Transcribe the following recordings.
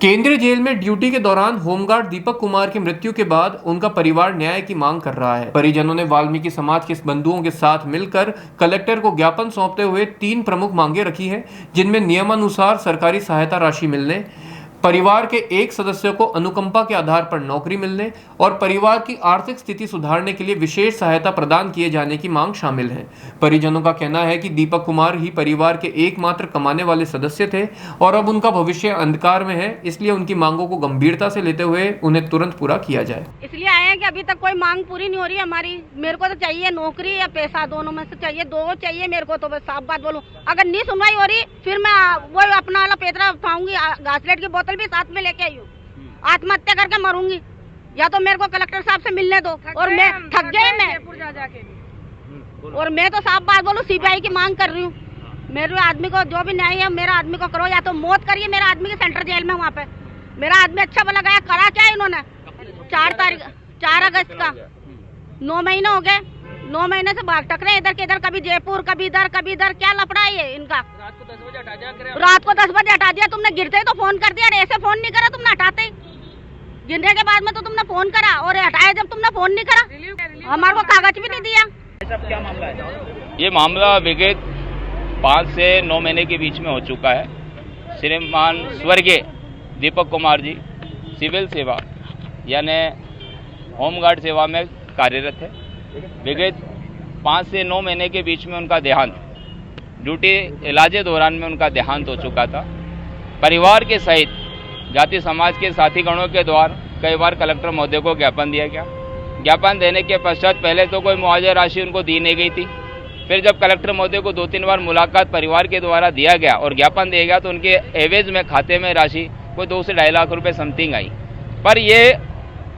केंद्रीय जेल में ड्यूटी के दौरान होमगार्ड दीपक कुमार की मृत्यु के बाद उनका परिवार न्याय की मांग कर रहा है। परिजनों ने वाल्मीकि समाज के बंधुओं के साथ मिलकर कलेक्टर को ज्ञापन सौंपते हुए 3 प्रमुख मांगे रखी है, जिनमें नियमानुसार सरकारी सहायता राशि मिलने, परिवार के एक सदस्य को अनुकंपा के आधार पर नौकरी मिलने और परिवार की आर्थिक स्थिति सुधारने के लिए विशेष सहायता प्रदान किए जाने की मांग शामिल है। परिजनों का कहना है कि दीपक कुमार ही परिवार के एकमात्र कमाने वाले सदस्य थे और अब उनका भविष्य अंधकार में है, इसलिए उनकी मांगों को गंभीरता से लेते हुए उन्हें तुरंत पूरा किया जाए। इसलिए आए हैं कि अभी तक कोई मांग पूरी नहीं हो रही है हमारी। मेरे को तो चाहिए नौकरी या पैसा, दोनों में से चाहिए, दो चाहिए मेरे को। तो बस साफ बात बोलूं, अगर नहीं सुनवाई हो रही फिर मैं वो अपना वाला पेतरा उठाऊंगी, घासलेट की बोतल भी साथ में लेके आई हूँ, आत्महत्या करके मरूंगी। या तो मेरे को कलेक्टर साहब से मिलने दो। और मैं थक गई और मैं तो साफ बात बोलूं सीबीआई की मांग कर रही हूँ। मेरे आदमी को जो भी न्याय है मेरा आदमी को करो, या तो मौत करिए मेरा आदमी के सेंट्रल जेल में। वहाँ पे मेरा आदमी अच्छा भला गया, करा क्या इन्होंने 4 अगस्त का 9 महीने हो गए। 9 महीने से भाग टकरे इधर के इधर, कभी जयपुर कभी इधर। क्या लफड़ा है ये इनका? रात को 10 बजे हटा दिया तुमने। गिरते ही तो फोन कर दिया, ऐसे फोन नहीं करा तुमने हटाते ही। गिरने के बाद में तो तुमने फोन करा और हटाया जब तुमने फोन नहीं करा। हमारे को कागज भी नहीं दिया। क्या मामला है? ये मामला विगत 5 से 9 महीने के बीच में हो चुका है। श्रीमान स्वर्गीय दीपक कुमार जी सिविल सेवा यानी होमगार्ड सेवा में कार्यरत है। विगत 5 से 9 महीने के बीच में उनका देहांत, ड्यूटी इलाज दौरान में उनका देहांत हो चुका था। परिवार के सहित जाति समाज के साथी गणों के द्वारा कई बार कलेक्टर महोदय को ज्ञापन दिया गया। ज्ञापन देने के पश्चात पहले तो कोई मुआवजा राशि उनको दी नहीं गई थी। फिर जब कलेक्टर महोदय को 2-3 बार मुलाकात परिवार के द्वारा दिया गया और ज्ञापन दिया गया तो उनके एवज में खाते में राशि कोई 2 से 2.5 लाख रुपए समथिंग आई। पर ये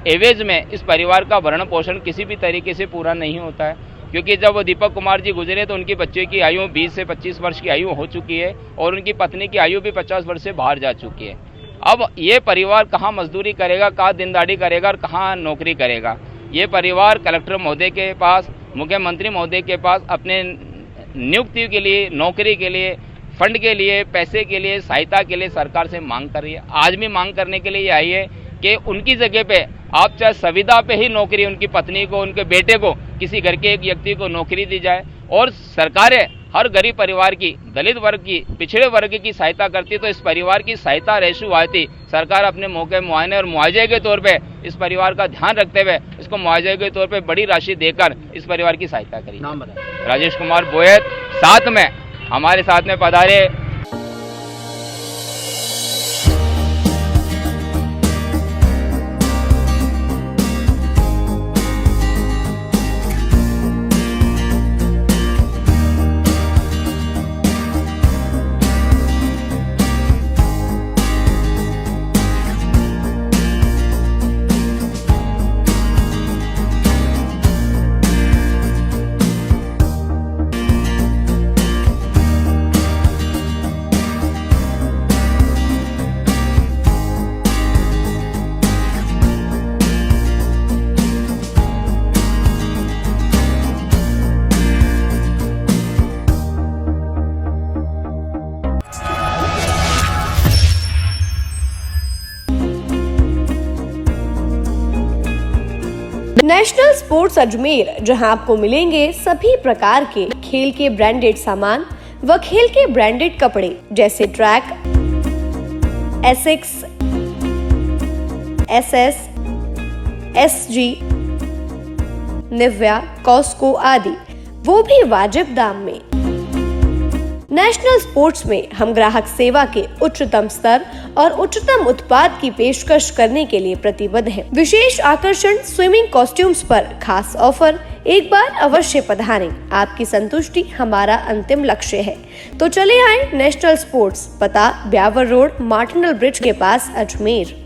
एवज में इस परिवार का भरण पोषण किसी भी तरीके से पूरा नहीं होता है, क्योंकि जब दीपक कुमार जी गुजरे तो उनकी बच्चे की आयु 20 से 25 वर्ष की आयु हो चुकी है और उनकी पत्नी की आयु भी 50 वर्ष से बाहर जा चुकी है। अब ये परिवार कहाँ मजदूरी करेगा, कहाँ दिनदाड़ी करेगा और कहाँ नौकरी करेगा? ये परिवार कलेक्टर महोदय के पास, मुख्यमंत्री महोदय के पास अपने नियुक्ति के लिए, नौकरी के लिए, फंड के लिए, पैसे के लिए, सहायता के लिए सरकार से मांग कर रही है। आज भी मांग करने के लिए आई है कि उनकी जगह पे आप चाहे संविदा पे ही नौकरी उनकी पत्नी को, उनके बेटे को, किसी घर के एक व्यक्ति को नौकरी दी जाए। और सरकारें हर गरीब परिवार की, दलित वर्ग की, पिछड़े वर्ग की सहायता करती, तो इस परिवार की सहायता रेशु आती सरकार अपने मौके मुआयने और मुआवजे के तौर पे इस परिवार का ध्यान रखते हुए इसको मुआवजे के तौर पे बड़ी राशि देकर इस परिवार की सहायता करी। नाम बताएं। राजेश कुमार बोयत साथ में हमारे साथ में पधारे। नेशनल स्पोर्ट्स अजमेर, जहां आपको मिलेंगे सभी प्रकार के खेल के ब्रांडेड सामान व खेल के ब्रांडेड कपड़े जैसे track, Asics, SS, SG, Nivia, Cosco आदि, वो भी वाजिब दाम में। नेशनल स्पोर्ट्स में हम ग्राहक सेवा के उच्चतम स्तर और उच्चतम उत्पाद की पेशकश करने के लिए प्रतिबद्ध हैं। विशेष आकर्षण स्विमिंग कॉस्ट्यूम्स पर खास ऑफर। एक बार अवश्य पधारें, आपकी संतुष्टि हमारा अंतिम लक्ष्य है। तो चले आए नेशनल स्पोर्ट्स, पता ब्यावर रोड, मार्टिनल ब्रिज के पास, अजमेर।